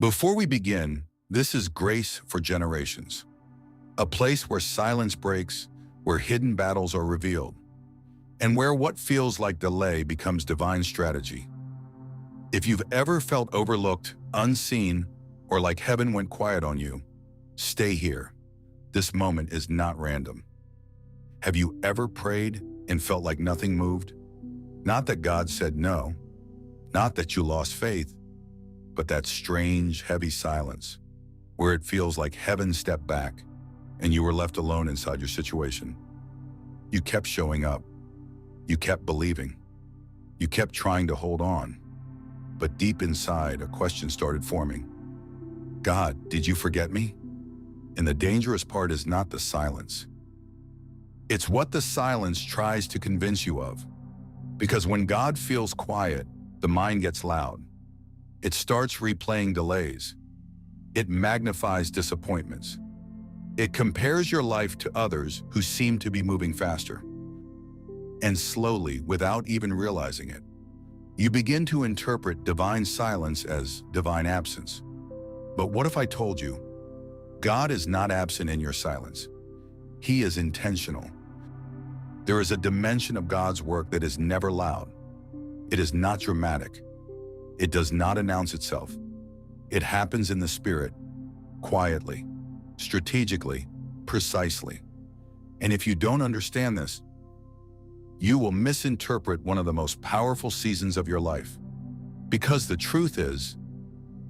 Before we begin, this is Grace for Generations, a place where silence breaks, where hidden battles are revealed, and where what feels like delay becomes divine strategy. If you've ever felt overlooked, unseen, or like heaven went quiet on you, stay here. This moment is not random. Have you ever prayed and felt like nothing moved? Not that God said no, not that you lost faith, but that strange, heavy silence, where it feels like heaven stepped back and you were left alone inside your situation. You kept showing up. You kept believing. You kept trying to hold on. But deep inside, a question started forming. God, did you forget me? And the dangerous part is not the silence. It's what the silence tries to convince you of. Because when God feels quiet, the mind gets loud. It starts replaying delays. It magnifies disappointments. It compares your life to others who seem to be moving faster. And slowly, without even realizing it, you begin to interpret divine silence as divine absence. But what if I told you, God is not absent in your silence. He is intentional. There is a dimension of God's work that is never loud. It is not dramatic. It does not announce itself. It happens in the spirit, quietly, strategically, precisely. And if you don't understand this, you will misinterpret one of the most powerful seasons of your life. Because the truth is,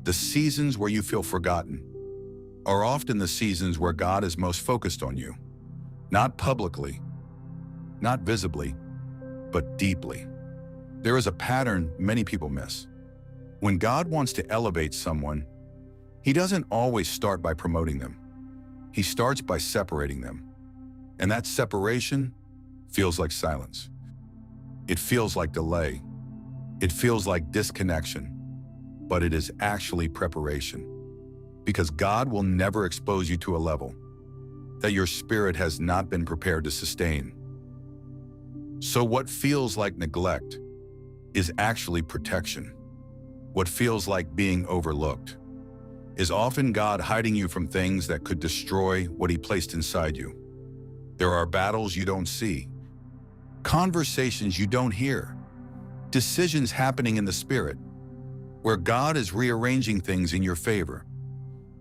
the seasons where you feel forgotten are often the seasons where God is most focused on you. Not publicly, not visibly, but deeply. There is a pattern many people miss. When God wants to elevate someone, He doesn't always start by promoting them. He starts by separating them. And that separation feels like silence. It feels like delay. It feels like disconnection. But it is actually preparation. Because God will never expose you to a level that your spirit has not been prepared to sustain. So what feels like neglect is actually protection. What feels like being overlooked is often God hiding you from things that could destroy what He placed inside you. There are battles you don't see, conversations you don't hear, decisions happening in the spirit, where God is rearranging things in your favor.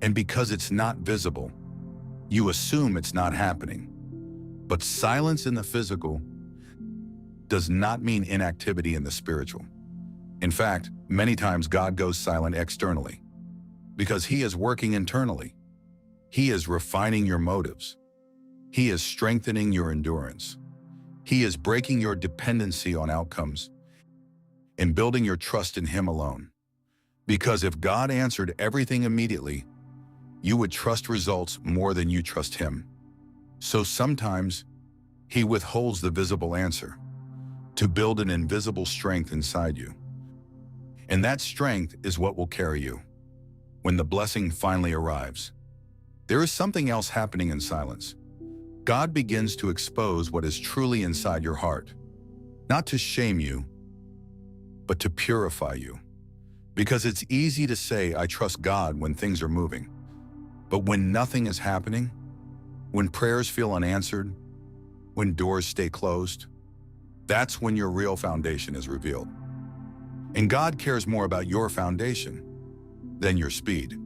And because it's not visible, you assume it's not happening. But silence in the physical does not mean inactivity in the spiritual. In fact, many times God goes silent externally because He is working internally. He is refining your motives. He is strengthening your endurance. He is breaking your dependency on outcomes and building your trust in Him alone. Because if God answered everything immediately, you would trust results more than you trust Him. So sometimes He withholds the visible answer to build an invisible strength inside you. And that strength is what will carry you when the blessing finally arrives. There is something else happening in silence. God begins to expose what is truly inside your heart, not to shame you, but to purify you. Because it's easy to say, I trust God when things are moving. But when nothing is happening, when prayers feel unanswered, when doors stay closed, that's when your real foundation is revealed. And God cares more about your foundation than your speed.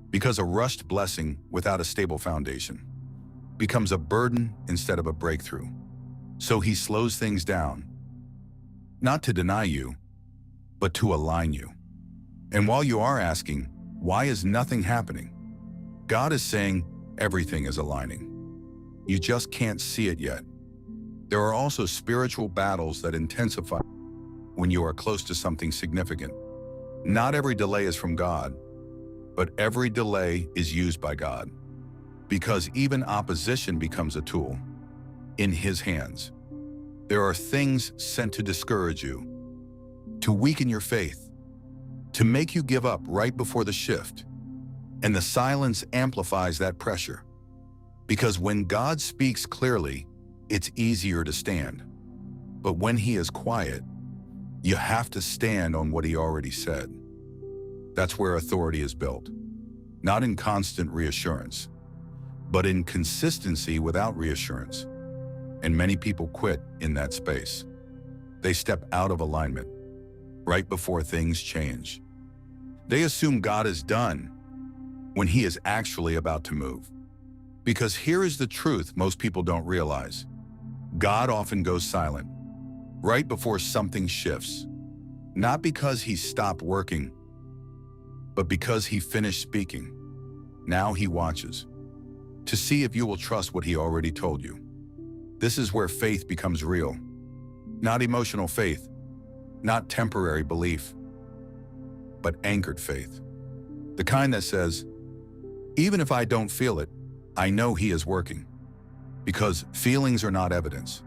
Because a rushed blessing without a stable foundation becomes a burden instead of a breakthrough. So He slows things down, not to deny you, but to align you. And while you are asking, why is nothing happening? God is saying everything is aligning. You just can't see it yet. There are also spiritual battles that intensify when you are close to something significant. Not every delay is from God, but every delay is used by God. Because even opposition becomes a tool in His hands. There are things sent to discourage you, to weaken your faith, to make you give up right before the shift. And the silence amplifies that pressure. Because when God speaks clearly, it's easier to stand. But when He is quiet, you have to stand on what He already said. That's where authority is built. Not in constant reassurance, but in consistency without reassurance. And many people quit in that space. They step out of alignment right before things change. They assume God is done when He is actually about to move. Because here is the truth most people don't realize. God often goes silent right before something shifts. Not because He stopped working, but because He finished speaking. Now He watches to see if you will trust what He already told you. This is where faith becomes real. Not emotional faith, not temporary belief, but anchored faith. The kind that says, even if I don't feel it, I know He is working. Because feelings are not evidence.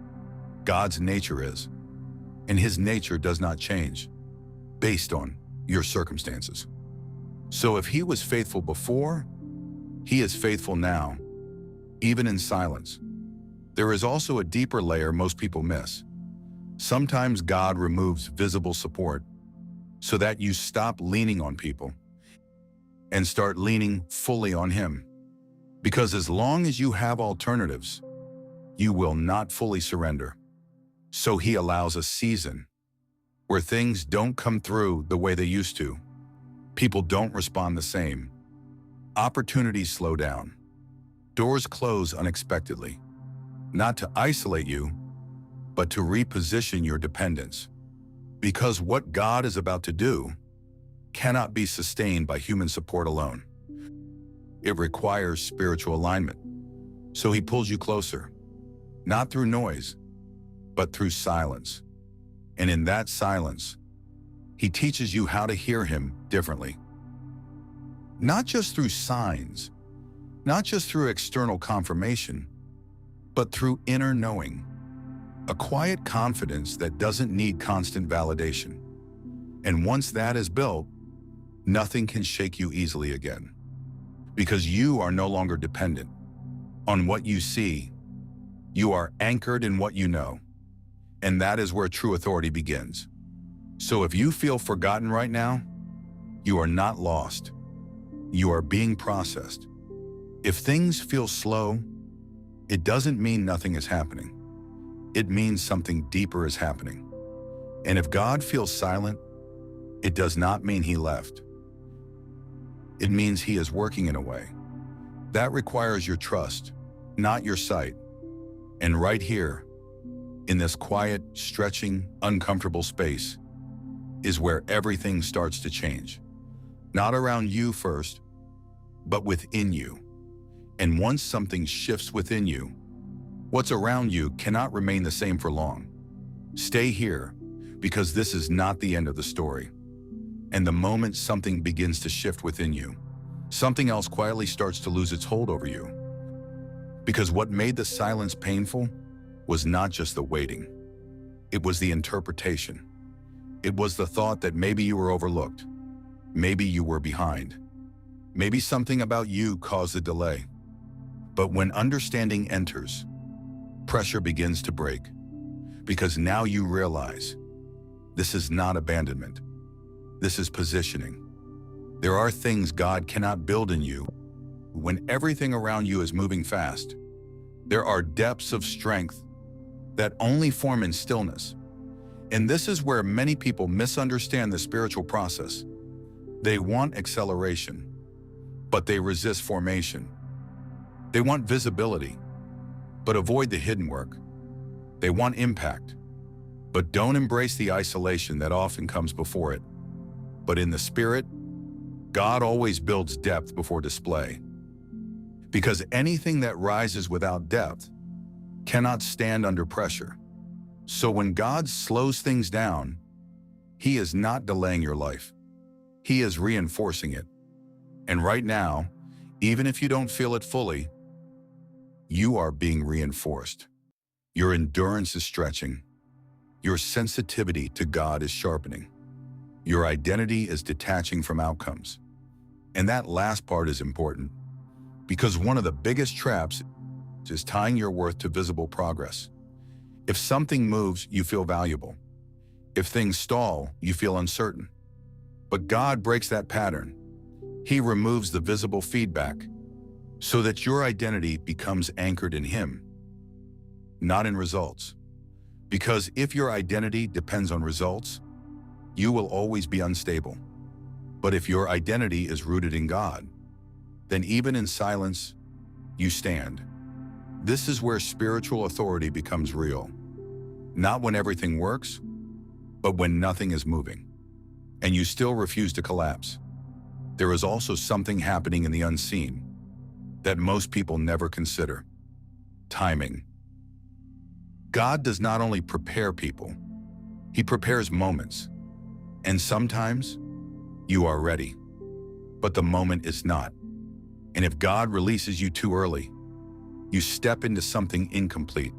God's nature is. And His nature does not change based on your circumstances. So if He was faithful before, He is faithful now, even in silence. There is also a deeper layer most people miss. Sometimes God removes visible support so that you stop leaning on people and start leaning fully on Him. Because as long as you have alternatives, you will not fully surrender. So He allows a season where things don't come through the way they used to. People don't respond the same. Opportunities slow down. Doors close unexpectedly. Not to isolate you, but to reposition your dependence. Because what God is about to do cannot be sustained by human support alone. It requires spiritual alignment. So He pulls you closer, not through noise, but through silence. And in that silence, He teaches you how to hear Him differently. Not just through signs, not just through external confirmation, but through inner knowing. A quiet confidence that doesn't need constant validation. And once that is built, nothing can shake you easily again. Because you are no longer dependent on what you see. You are anchored in what you know. And that is where true authority begins. So if you feel forgotten right now, you are not lost. You are being processed. If things feel slow, it doesn't mean nothing is happening. It means something deeper is happening. And if God feels silent, it does not mean He left. It means He is working in a way. That requires your trust, not your sight. And right here, in this quiet, stretching, uncomfortable space, is where everything starts to change. Not around you first, but within you. And once something shifts within you, what's around you cannot remain the same for long. Stay here, because this is not the end of the story. And the moment something begins to shift within you, something else quietly starts to lose its hold over you. Because what made the silence painful was not just the waiting. It was the interpretation. It was the thought that maybe you were overlooked. Maybe you were behind. Maybe something about you caused the delay. But when understanding enters, pressure begins to break. Because now you realize this is not abandonment. This is positioning. There are things God cannot build in you when everything around you is moving fast. There are depths of strength that only form in stillness. And this is where many people misunderstand the spiritual process. They want acceleration, but they resist formation. They want visibility, but avoid the hidden work. They want impact, but don't embrace the isolation that often comes before it. But in the spirit, God always builds depth before display. Because anything that rises without depth cannot stand under pressure. So when God slows things down, He is not delaying your life. He is reinforcing it. And right now, even if you don't feel it fully, you are being reinforced. Your endurance is stretching. Your sensitivity to God is sharpening. Your identity is detaching from outcomes. And that last part is important, because one of the biggest traps is tying your worth to visible progress. If something moves, you feel valuable. If things stall, you feel uncertain. But God breaks that pattern. He removes the visible feedback so that your identity becomes anchored in Him, not in results. Because if your identity depends on results, you will always be unstable. But if your identity is rooted in God, then even in silence, you stand. This is where spiritual authority becomes real. Not when everything works, but when nothing is moving, and you still refuse to collapse. There is also something happening in the unseen that most people never consider: timing. God does not only prepare people, He prepares moments. And sometimes you are ready, but the moment is not. And if God releases you too early, you step into something incomplete.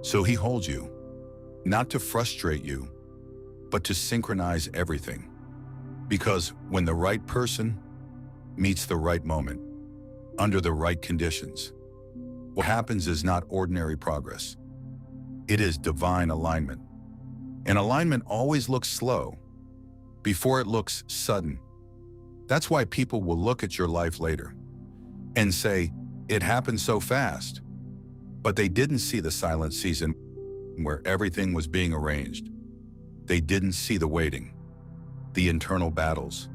So He holds you, not to frustrate you, but to synchronize everything. Because when the right person meets the right moment, under the right conditions, what happens is not ordinary progress. It is divine alignment. And alignment always looks slow before it looks sudden. That's why people will look at your life later and say, "It happened so fast." But they didn't see the silent season where everything was being arranged. They didn't see the waiting, the internal battles,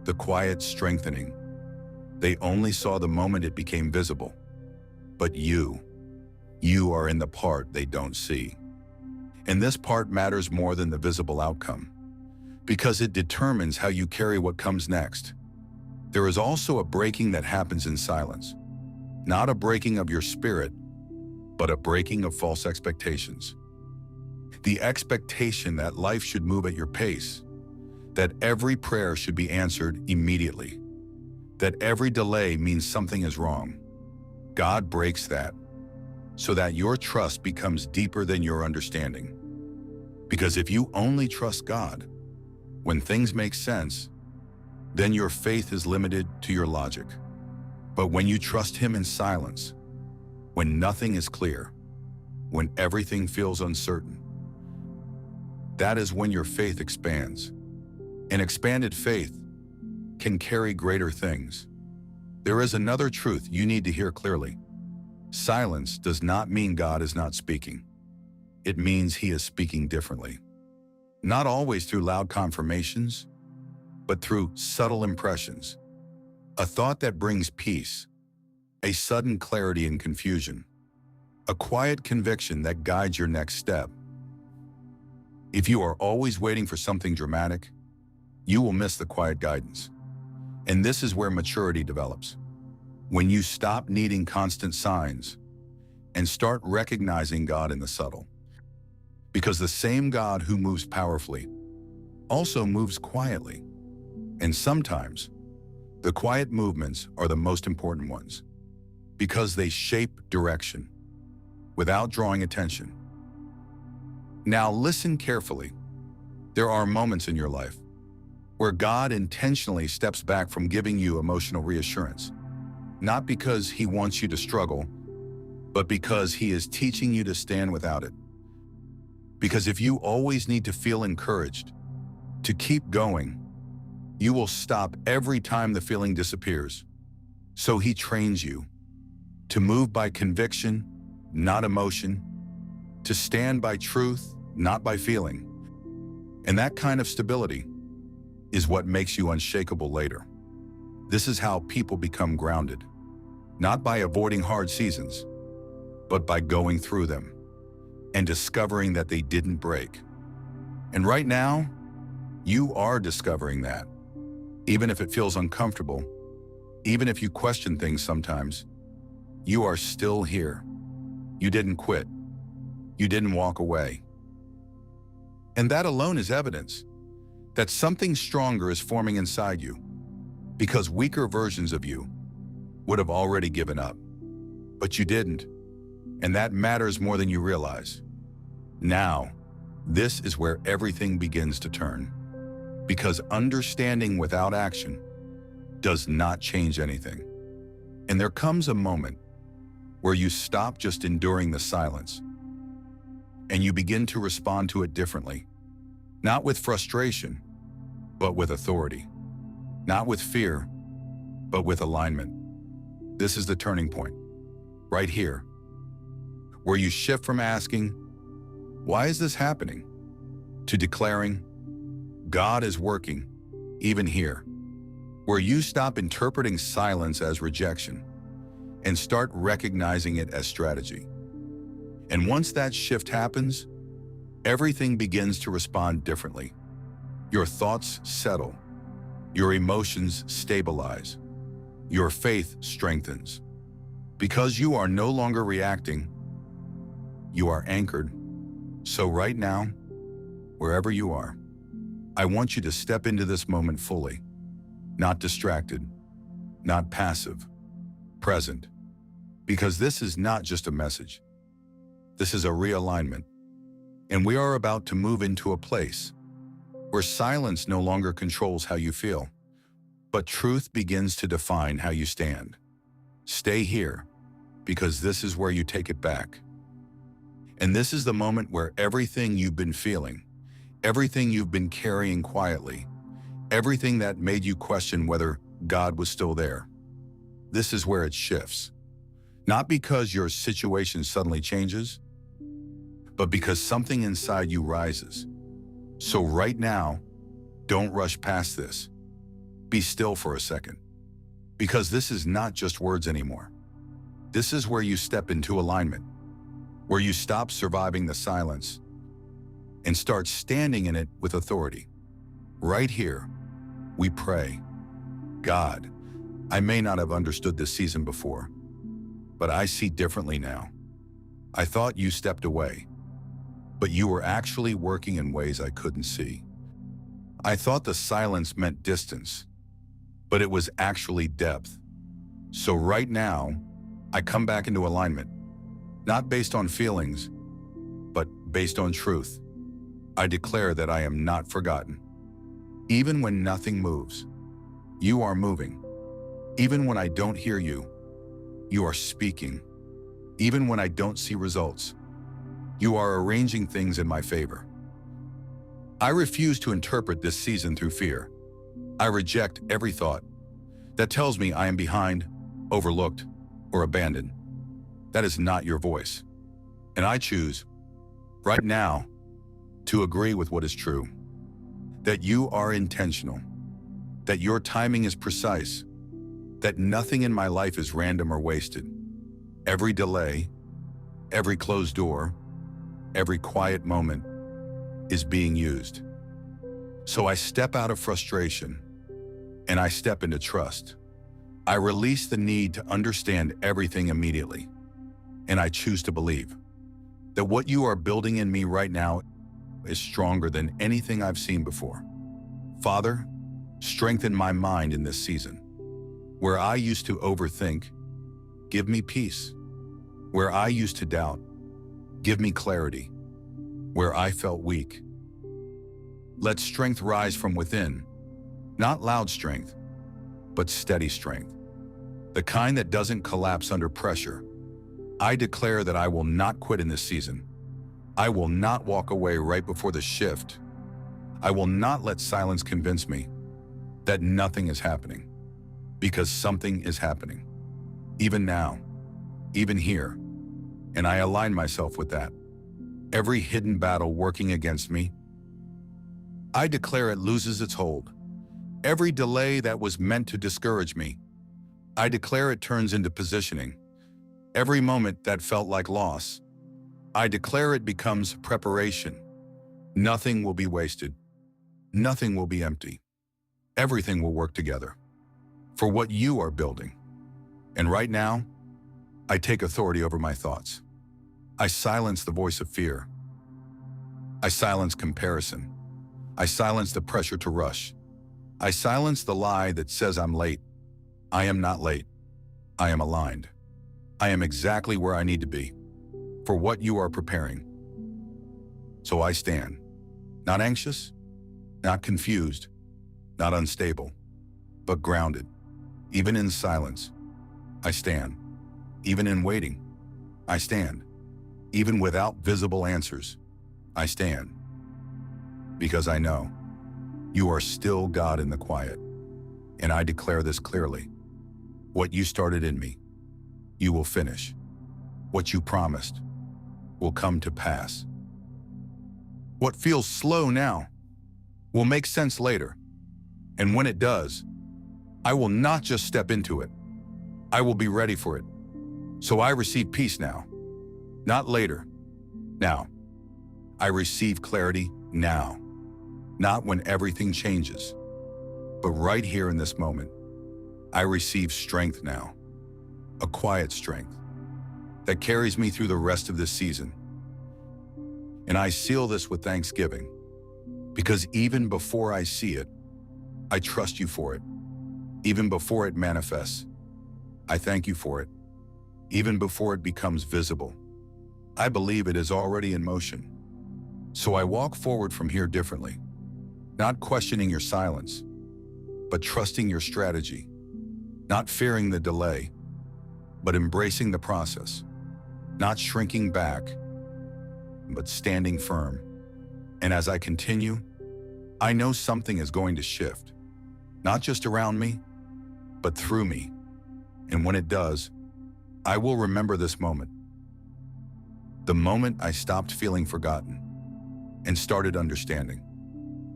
the quiet strengthening. They only saw the moment it became visible. But you are in the part they don't see. And this part matters more than the visible outcome, because it determines how you carry what comes next. There is also a breaking that happens in silence. Not a breaking of your spirit, but a breaking of false expectations. The expectation that life should move at your pace, that every prayer should be answered immediately, that every delay means something is wrong. God breaks that so that your trust becomes deeper than your understanding. Because if you only trust God when things make sense, then your faith is limited to your logic. But when you trust Him in silence, when nothing is clear, when everything feels uncertain, that is when your faith expands. An expanded faith can carry greater things. There is another truth you need to hear clearly. Silence does not mean God is not speaking. It means He is speaking differently. Not always through loud confirmations, but through subtle impressions. A thought that brings peace, a sudden clarity in confusion, a quiet conviction that guides your next step. If you are always waiting for something dramatic, you will miss the quiet guidance. And this is where maturity develops. When you stop needing constant signs and start recognizing God in the subtle. Because the same God who moves powerfully also moves quietly. And sometimes, the quiet movements are the most important ones, because they shape direction without drawing attention. Now listen carefully. There are moments in your life where God intentionally steps back from giving you emotional reassurance, not because He wants you to struggle, but because He is teaching you to stand without it. Because if you always need to feel encouraged to keep going, you will stop every time the feeling disappears. So He trains you to move by conviction, not emotion, to stand by truth, not by feeling. And that kind of stability is what makes you unshakable later. This is how people become grounded, not by avoiding hard seasons, but by going through them and discovering that they didn't break. And right now, you are discovering that. Even if it feels uncomfortable, even if you question things sometimes, you are still here. You didn't quit. You didn't walk away. And that alone is evidence that something stronger is forming inside you, because weaker versions of you would have already given up. But you didn't, and that matters more than you realize. Now, this is where everything begins to turn, because understanding without action does not change anything. And there comes a moment where you stop just enduring the silence, and you begin to respond to it differently. Not with frustration, but with authority. Not with fear, but with alignment. This is the turning point, right here, where you shift from asking, "Why is this happening?" to declaring, "God is working, even here." Where you stop interpreting silence as rejection and start recognizing it as strategy. And once that shift happens, everything begins to respond differently. Your thoughts settle, your emotions stabilize, your faith strengthens. Because you are no longer reacting, you are anchored. So right now, wherever you are, I want you to step into this moment fully, not distracted, not passive, present. Because this is not just a message. This is a realignment. And we are about to move into a place where silence no longer controls how you feel, but truth begins to define how you stand. Stay here, because this is where you take it back. And this is the moment where everything you've been feeling, everything you've been carrying quietly, everything that made you question whether God was still there, this is where it shifts. Not because your situation suddenly changes, but because something inside you rises. So right now, don't rush past this. Be still for a second. Because this is not just words anymore. This is where you step into alignment, where you stop surviving the silence and start standing in it with authority. Right here, we pray, "God, I may not have understood this season before, but I see differently now. I thought you stepped away, but you were actually working in ways I couldn't see. I thought the silence meant distance, but it was actually depth. So right now, I come back into alignment, not based on feelings, but based on truth. I declare that I am not forgotten. Even when nothing moves, you are moving. Even when I don't hear you, you are speaking. Even when I don't see results, you are arranging things in my favor. I refuse to interpret this season through fear. I reject every thought that tells me I am behind, overlooked, or abandoned. That is not your voice. And I choose, right now, to agree with what is true. That you are intentional. That your timing is precise. That nothing in my life is random or wasted. Every delay, every closed door, every quiet moment is being used. So I step out of frustration and I step into trust. I release the need to understand everything immediately. And I choose to believe that what you are building in me right now is stronger than anything I've seen before. Father, strengthen my mind in this season. Where I used to overthink, give me peace. Where I used to doubt, give me clarity. Where I felt weak, let strength rise from within. Not loud strength, but steady strength. The kind that doesn't collapse under pressure. I declare that I will not quit in this season. I will not walk away right before the shift. I will not let silence convince me that nothing is happening. Because something is happening. Even now, even here. And I align myself with that. Every hidden battle working against me, I declare it loses its hold. Every delay that was meant to discourage me, I declare it turns into positioning. Every moment that felt like loss, I declare it becomes preparation. Nothing will be wasted. Nothing will be empty. Everything will work together for what you are building. And right now, I take authority over my thoughts. I silence the voice of fear. I silence comparison. I silence the pressure to rush. I silence the lie that says I'm late. I am not late. I am aligned. I am exactly where I need to be for what you are preparing. So I stand, not anxious, not confused, not unstable, but grounded. Even in silence, I stand. Even in waiting, I stand. Even without visible answers, I stand. Because I know You are still God in the quiet. And I declare this clearly. What you started in me, you will finish. What you promised will come to pass. What feels slow now will make sense later. And when it does, I will not just step into it. I will be ready for it. So I receive peace now, not later. Now. I receive clarity now, not when everything changes, but right here in this moment. I receive strength now, a quiet strength that carries me through the rest of this season. And I seal this with thanksgiving, because even before I see it, I trust you for it. Even before it manifests, I thank you for it. Even before it becomes visible, I believe it is already in motion. So I walk forward from here differently, not questioning your silence, but trusting your strategy, not fearing the delay, but embracing the process, not shrinking back, but standing firm. And as I continue, I know something is going to shift, not just around me, but through me. And when it does, I will remember this moment. The moment I stopped feeling forgotten and started understanding.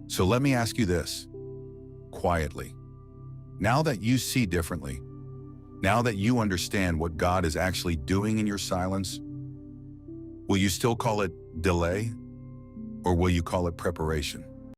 So let me ask you this, quietly. Now that you see differently, now that you understand what God is actually doing in your silence, will you still call it delay, or will you call it preparation?